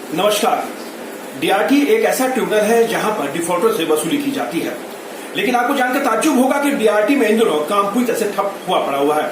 नमस्कार। डीआरटी एक ऐसा ट्रिब्यूनल है जहां पर डिफॉल्टर से वसूली की जाती है, लेकिन आपको जानकर ताज्जुब होगा कि डीआरटी में इन दिनों काम पूरी तरह से ठप हुआ पड़ा हुआ है।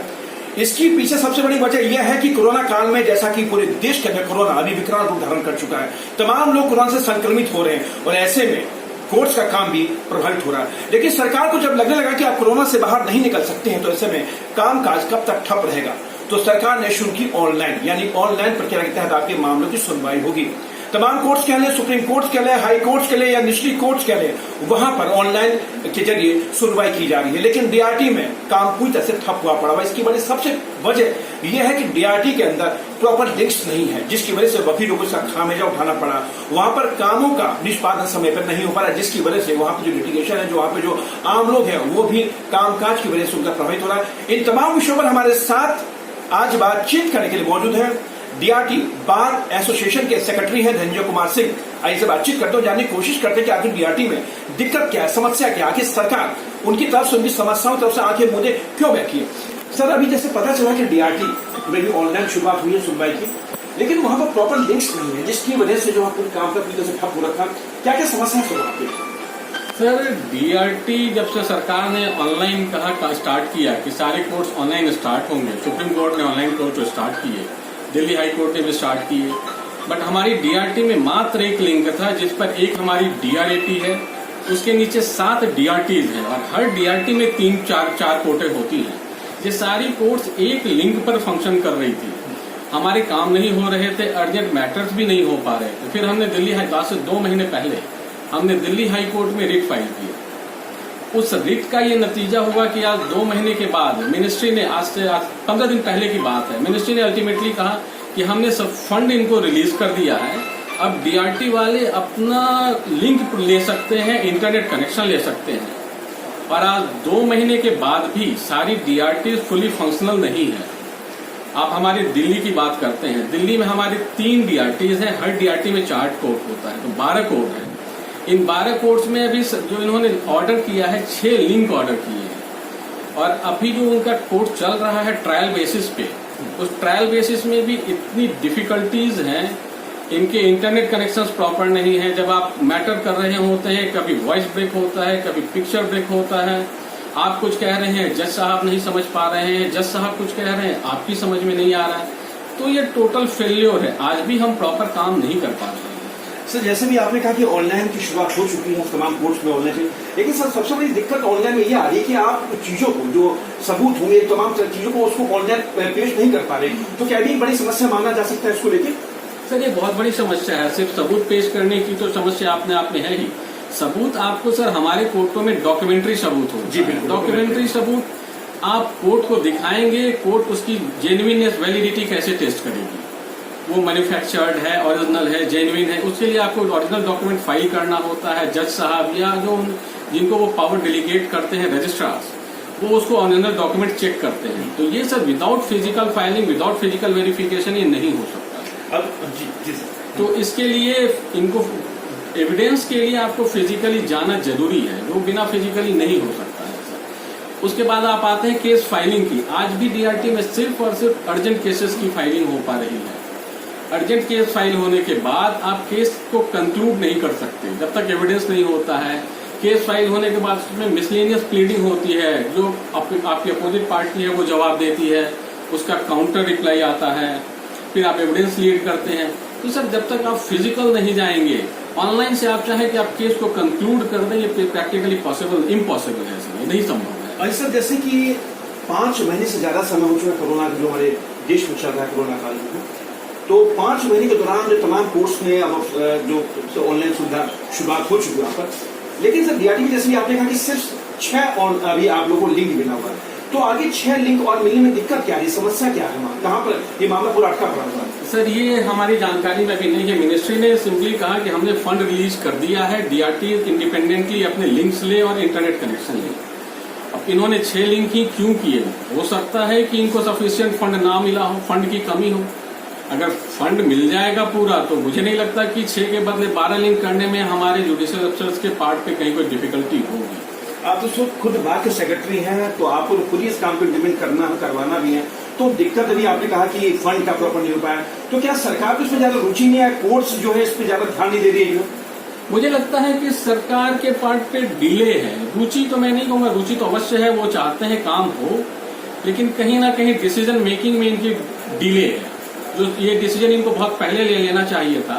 इसकी पीछे सबसे बड़ी वजह यह है कि कोरोना काल में जैसा कि पूरे देश के अंदर कोरोना अभी विकराल रूप धारण कर चुका है, तमाम लोग कोरोना से संक्रमित हो रहे हैं और ऐसे में कोर्ट्स का काम भी प्रभावित हो रहा है। लेकिन सरकार को जब लगने लगा कि आप कोरोना से बाहर नहीं निकल सकते हैं, तो ऐसे में कामकाज कब तक ठप रहेगा, तो सरकार ने शुरू की ऑनलाइन, यानी ऑनलाइन प्रक्रिया के तहत आपके मामलों की सुनवाई होगी। तमाम कोर्ट्स कह लें, सुप्रीम कोर्ट्स कह लें, हाई कोर्ट्स कह लें या निचली कोर्ट्स कह लें, वहां पर ऑनलाइन के जरिए सुनवाई की जा रही है। लेकिन डीआरटी में काम पूरी तरह से ठप हुआ पड़ा हुआ। इसकी बड़ी सबसे वजह यह है कि डीआरटी के अंदर प्रॉपर लिंक्स नहीं है, जिसकी वजह से वकीलों को इसका खामियाजा उठाना पड़ा। वहां पर कामों का निष्पादन समय पर नहीं हो पा रहा, जिसकी वजह से वहां पर जो लिटिगेशन है, जो वहां पर जो आम लोग हैं, वो भी कामकाज की वजह से उनका प्रभावित हो रहा है। इन तमाम विषयों पर हमारे साथ आज बातचीत करने के लिए मौजूद है डीआरटी बार एसोसिएशन के सेक्रेटरी हैं धनंजय कुमार सिंह। आइए से बातचीत करते हैं, जानने की कोशिश करते हैं कि आखिर डीआरटी में दिक्कत क्या है, समस्या क्या है, आखिर सरकार उनकी तरफ से, उनकी समस्याओं तरफ से आंखें मूंदे क्यों बैठी है। सर, अभी जैसे पता चला कि डीआरटी में भी ऑनलाइन शुरुआत हुई है सुनवाई की, लेकिन वहां पर प्रॉपर लिंक्स नहीं है, जिसकी वजह से जो आपको काम का पूरी तरह से ठप हो रखा। क्या क्या समस्या है वहां पे? सर, डीआरटी जब से सरकार ने ऑनलाइन कहा स्टार्ट किया कि सारे कोर्स ऑनलाइन स्टार्ट होंगे, सुप्रीम कोर्ट ने ऑनलाइन कोर्स स्टार्ट किए, दिल्ली हाई कोर्ट ने भी स्टार्ट किए, बट हमारी डीआरटी में मात्र एक लिंक था जिस पर एक हमारी डीआरएटी है, उसके नीचे 7 डीआरटीज हैं और हर डीआरटी में 3-4 कोर्टें होती हैं। ये सारी कोर्ट्स एक लिंक पर फंक्शन कर रही थी। हमारे काम नहीं हो रहे थे, अर्जेंट मैटर्स भी नहीं हो पा रहे थे। फिर हमने दिल्ली हाई कोर्ट से 2 महीने पहले हमने दिल्ली हाई कोर्ट में रिट फाइल किया। उस रिट का ये नतीजा हुआ कि आज 2 महीने के बाद मिनिस्ट्री ने, आज 15 दिन पहले की बात है, मिनिस्ट्री ने अल्टीमेटली कहा कि हमने सब फंड इनको रिलीज कर दिया है, अब डीआरटी वाले अपना लिंक ले सकते हैं, इंटरनेट कनेक्शन ले सकते हैं। और आज 2 महीने के बाद भी सारी डीआरटी फुली फंक्शनल नहीं है। आप हमारी दिल्ली की बात करते हैं, दिल्ली में हमारी 3 डीआरटीज हैं, हर डीआरटी में 4 कोर्ट होता है, तो 12 कोर्ट है। इन 12 कोर्ट्स में अभी जो इन्होंने ऑर्डर किया है, 6 लिंक ऑर्डर किए हैं और अभी जो उनका कोर्ट चल रहा है ट्रायल बेसिस पे, उस ट्रायल बेसिस में भी इतनी डिफिकल्टीज हैं। इनके इंटरनेट कनेक्शंस प्रॉपर नहीं है। जब आप मैटर कर रहे होते हैं, कभी वॉइस ब्रेक होता है, कभी पिक्चर ब्रेक होता है। आप कुछ कह रहे हैं, जज साहब नहीं समझ पा रहे हैं, जज साहब कुछ कह रहे हैं, आपकी समझ में नहीं आ रहा है। तो ये टोटल फेल्योर है। आज भी हम प्रॉपर काम नहीं कर पा रहे हैं। सर, जैसे भी आपने कहा कि ऑनलाइन की शुरुआत हो चुकी है तमाम कोर्ट्स में ऑनलाइन, लेकिन सर सबसे बड़ी दिक्कत ऑनलाइन में ये आ रही है कि आप चीजों को, जो सबूत होंगे, तमाम चीजों को उसको ऑनलाइन पेश नहीं कर पा रहे, तो क्या भी बड़ी समस्या माना जा सकता है इसको लेकर? सर, ये बहुत बड़ी समस्या है। सिर्फ सबूत पेश करने की तो समस्या अपने आप में है ही। सबूत आपको सर हमारे कोर्टों में डॉक्यूमेंट्री सबूत हो, जी बिल्कुल, डॉक्यूमेंट्री सबूत आप कोर्ट को दिखाएंगे, कोर्ट उसकी जेन्युइननेस, वैलिडिटी कैसे टेस्ट करेगी, वो मैन्युफैक्चर्ड है, ओरिजिनल है, जेन्युइन है, उसके लिए आपको ओरिजिनल डॉक्यूमेंट फाइल करना होता है। जज साहब या जो जिनको वो पावर डेलीगेट करते हैं, रजिस्ट्रार्स, वो उसको ओरिजिनल डॉक्यूमेंट चेक करते हैं। तो ये सब without physical filing, without physical verification ये नहीं हो सकता। अब जी तो इसके लिए इनको एविडेंस के लिए आपको फिजिकली जाना जरूरी है, वो बिना फिजिकली नहीं हो सकता है सर। उसके बाद आप आते हैं केस फाइलिंग की। आज भी डीआरटी में सिर्फ और सिर्फ अर्जेंट केसेस की फाइलिंग हो पा रही है। अर्जेंट केस फाइल होने के बाद आप केस को कंक्लूड नहीं कर सकते जब तक एविडेंस नहीं होता है। केस फाइल होने के बाद उसमें मिसलेनियस प्लीडिंग होती है, जो आपकी अपोजिट पार्टी है वो जवाब देती है, उसका काउंटर रिप्लाई आता है, फिर आप एविडेंस लीड करते हैं। तो सर, जब तक आप फिजिकल नहीं जाएंगे, ऑनलाइन से आप चाहे कि आप केस को कंक्लूड कर दें, ये प्रैक्टिकली पॉसिबल, इम्पॉसिबल है सर, ये नहीं संभव है। और सर, जैसे कि 5 महीने से ज्यादा समय हो चुका कोरोना जो हमारे देश में चल रहा है, कोरोना काल में, तो 5 महीने के दौरान जो तमाम कोर्स में अब जो ऑनलाइन सुविधा शुरुआत हो चुकी है यहाँ पर, लेकिन सर डीआरटी में जैसे भी आपने कहा कि सिर्फ 6 और अभी आप लोगों को लिंक मिला हुआ है, तो आगे 6 लिंक और मिलने में दिक्कत क्या है, समस्या क्या है, कहाँ पर ये मामला पूरा अटका पड़ा हुआ है? सर, ये हमारी जानकारी में भी नहीं है। मिनिस्ट्री ने सिंपली कहा कि हमने फंड रिलीज कर दिया है, डीआरटी इंडिपेंडेंटली अपने लिंक्स ले और इंटरनेट कनेक्शन ले। अब इन्होंने 6 लिंक ही क्यों किए? हो सकता है कि इनको सफिशिएंट फंड ना मिला हो, फंड की कमी हो। अगर फंड मिल जाएगा पूरा, तो मुझे नहीं लगता कि 6 के बदले 12 लिंक करने में हमारे जुडिशियल अफसर्स के पार्ट पे कहीं कोई डिफिकल्टी होगी। आप तो खुद बार के सेक्रेटरी हैं, तो आपको खुद ही इस काम को इम्प्लीमेंट करवाना भी है, तो दिक्कत अभी आपने कहा कि फंड का प्रॉपर नहीं हो पाया, तो क्या सरकार को इसमें ज्यादा रुचि नहीं है, कोर्ट्स जो है इस पर ज्यादा ध्यान नहीं दे रही है? मुझे लगता है कि सरकार के पार्ट पे डिले है। रुचि तो मैं नहीं कहूंगा, रुचि तो अवश्य है, वो चाहते हैं काम हो, लेकिन कहीं ना कहीं डिसीजन मेकिंग में इनकी डिले है। जो ये डिसीजन इनको बहुत पहले ले लेना चाहिए था।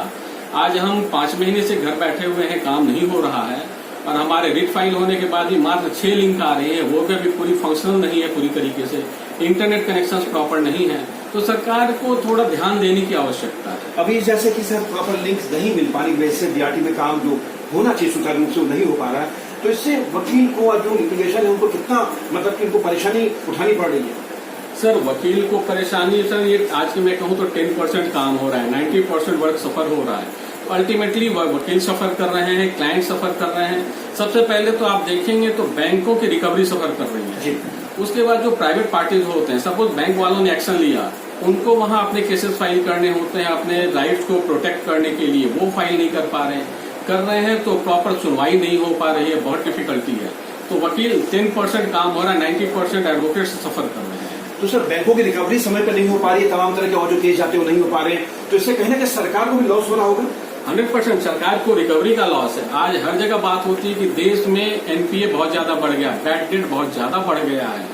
आज हम 5 महीने से घर बैठे हुए हैं, काम नहीं हो रहा है, और हमारे रिट फाइल होने के बाद भी मात्र 6 लिंक आ रहे हैं, वो भी अभी पूरी फंक्शनल नहीं है पूरी तरीके से, इंटरनेट कनेक्शन प्रॉपर नहीं है। तो सरकार को थोड़ा ध्यान देने की आवश्यकता है। अभी जैसे कि सर प्रॉपर लिंक्स नहीं मिल पाने की वजह से डीआरटी में काम जो होना चाहिए सुचारू रूप से वो नहीं हो पा रहा है, तो इससे वकील को और जो लिटिगेशन है उनको कितना मतलब कि उनको परेशानी उठानी पड़ रही है? सर वकील को परेशानी, सर ये आज के मैं कहूँ तो 10% काम हो रहा है, 90% वर्क सफर हो रहा है। अल्टीमेटली वकील सफर कर रहे हैं, क्लाइंट सफर कर रहे हैं। सबसे पहले तो आप देखेंगे तो बैंकों की रिकवरी सफर कर रही है जी। उसके बाद जो प्राइवेट पार्टीज होते हैं, सपोज बैंक वालों ने एक्शन लिया, उनको वहां अपने केसेस फाइल करने होते हैं, अपने राइट्स को प्रोटेक्ट करने के लिए, वो फाइल नहीं कर रहे हैं तो प्रॉपर सुनवाई नहीं हो पा रही है, बहुत डिफिकल्टी है। तो वकील 10% काम हो रहा है, 90% एडवोकेट सफर कर रहे हैं। तो सर बैंकों की रिकवरी समय पर नहीं हो पा रही है, तमाम तरह के और जो केस जाते हैं वो नहीं हो पा रहे हैं, तो इससे कहीं ना कहीं सरकार को भी लॉस हो रहा होगा? 100% सरकार को रिकवरी का लॉस है। आज हर जगह बात होती है कि देश में एनपीए बहुत ज्यादा बढ़ गया, बैड डेट बहुत ज्यादा बढ़ गया है,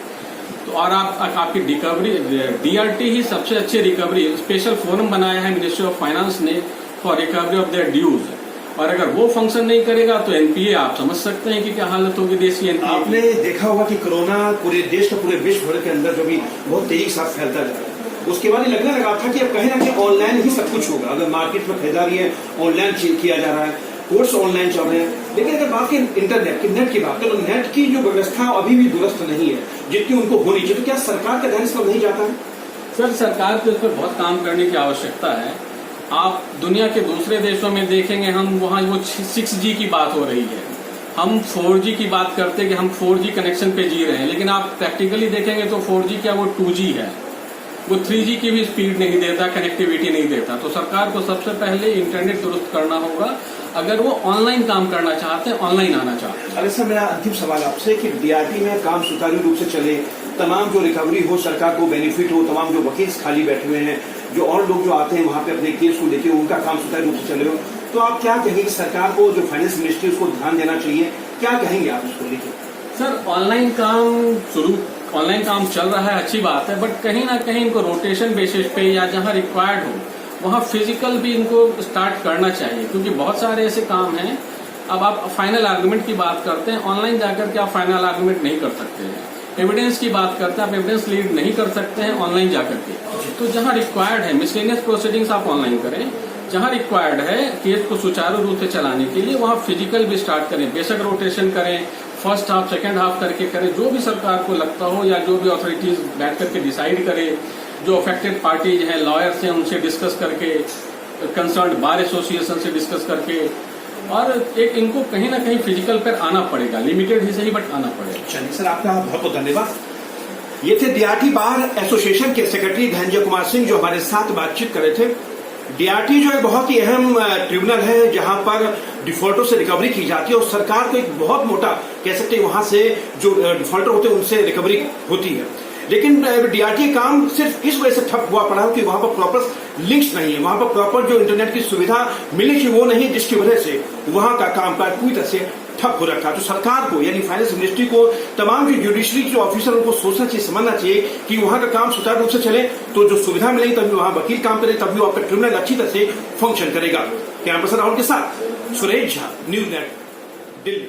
तो और आपकी रिकवरी, डीआरटी ही सबसे अच्छी रिकवरी, स्पेशल फोरम बनाया है मिनिस्ट्री ऑफ फाइनेंस ने for recovery of their dues, और अगर वो फंक्शन नहीं करेगा तो एनपीए आप समझ सकते हैं कि क्या हालत होगी देश की एनपीए। आपने देखा होगा कि कोरोना पूरे देश का, पूरे विश्व भर के अंदर जो भी बहुत तेजी के साथ फैलता जा रहा है, उसके बाद लगने लगा था कि अब कहीं ना कहीं ऑनलाइन ही सब कुछ होगा। अगर मार्केट में खरीदारी है ऑनलाइन किया जा रहा है, कोर्स ऑनलाइन चल रहे हैं, लेकिन अगर बात की इंटरनेट की, नेट की बात करें, तो नेट की जो व्यवस्था अभी भी दुरुस्त नहीं है जितनी उनको होनी चाहिए। तो क्या सरकार का ध्यान इस पर नहीं जाता है? सर सरकार को इस पर बहुत काम करने की आवश्यकता है। आप दुनिया के दूसरे देशों में देखेंगे, हम वहाँ वो 6G की बात हो रही है, हम 4G की बात करते हैं कि हम 4G कनेक्शन पे जी रहे हैं, लेकिन आप प्रैक्टिकली देखेंगे तो 4G क्या वो 2G है, वो 3G की भी स्पीड नहीं देता, कनेक्टिविटी नहीं देता। तो सरकार को सबसे पहले इंटरनेट दुरुस्त करना होगा अगर वो ऑनलाइन काम करना चाहते हैं, ऑनलाइन आना चाहते हैं। अरे सर मेरा अंतिम सवाल आपसे कि डीआरटी में काम सुचारू रूप से चले, तमाम जो रिकवरी हो, सरकार को बेनिफिट हो, तमाम जो वकील खाली बैठे हुए हैं, जो और लोग जो आते हैं वहां पे अपने केस को लेके उनका काम सुचारू रूप से चले हो, तो आप क्या कहेंगे कि सरकार को जो फाइनेंस मिनिस्ट्री उसको ध्यान देना चाहिए, क्या कहेंगे आप इसको लेकर? सर ऑनलाइन काम चल रहा है, अच्छी बात है, बट कहीं ना कहीं इनको रोटेशन बेसिस पे या जहां रिक्वायर्ड हो वहां फिजिकल भी इनको स्टार्ट करना चाहिए, क्योंकि बहुत सारे ऐसे काम हैं। अब आप फाइनल आर्गुमेंट की बात करते हैं, ऑनलाइन जाकर के आप फाइनल आर्गुमेंट नहीं कर सकते हैं। एविडेंस की बात करते हैं, आप एविडेंस लीड नहीं कर सकते हैं ऑनलाइन जाकर के। तो जहां रिक्वायर्ड है मिसलेनियस प्रोसीडिंग्स आप ऑनलाइन करें, जहां रिक्वायर्ड है केस को सुचारू रूप से चलाने के लिए वहां फिजिकल भी स्टार्ट करें, बेशक रोटेशन करें, फर्स्ट हाफ सेकंड हाफ करके करें, जो भी सरकार को लगता हो या जो भी अथॉरिटीज बैठ करके डिसाइड करे, जो अफेक्टेड पार्टीज हैं, लॉयर्स हैं, उनसे डिस्कस करके, कंसर्न बार एसोसिएशन से डिस्कस करके, और एक इनको कहीं ना कहीं फिजिकल पर आना पड़ेगा, लिमिटेड ही सही बट आना पड़ेगा। चलिए सर, आपका बहुत बहुत धन्यवाद। ये थे डीआरटी बार एसोसिएशन के सेक्रेटरी धनंजय कुमार सिंह जो हमारे साथ बातचीत कर रहे थे। डीआरटी जो एक बहुत ही अहम ट्रिब्यूनल है जहां पर डिफॉल्टर से रिकवरी की जाती है, और सरकार को एक बहुत मोटा कह सकते हैं वहां से जो डिफॉल्टर होते हैं उनसे रिकवरी होती है। लेकिन डीआरटी काम सिर्फ इस वजह से ठप हुआ पड़ा है कि वहां पर प्रॉपर लिंक्स नहीं है, वहां पर प्रॉपर जो इंटरनेट की सुविधा मिली थी वो नहीं है, जिसकी वजह से वहां का कामकाज पूरी तरह से ठप हो रखा। तो सरकार को यानी फाइनेंस मिनिस्ट्री को, तमाम जो जुडिशरी जो ऑफिसर उनको सोचना चाहिए, समझना चाहिए कि वहां का काम सुचारू रूप से चले, तो जो सुविधा मिलेगी तभी वहां वकील काम करे, तभी आपका ट्रिब्यूनल अच्छी तरह से फंक्शन करेगा। कैमरा पर्सन राहुल के साथ सुरेश झा, न्यूज़ नेट, दिल्ली।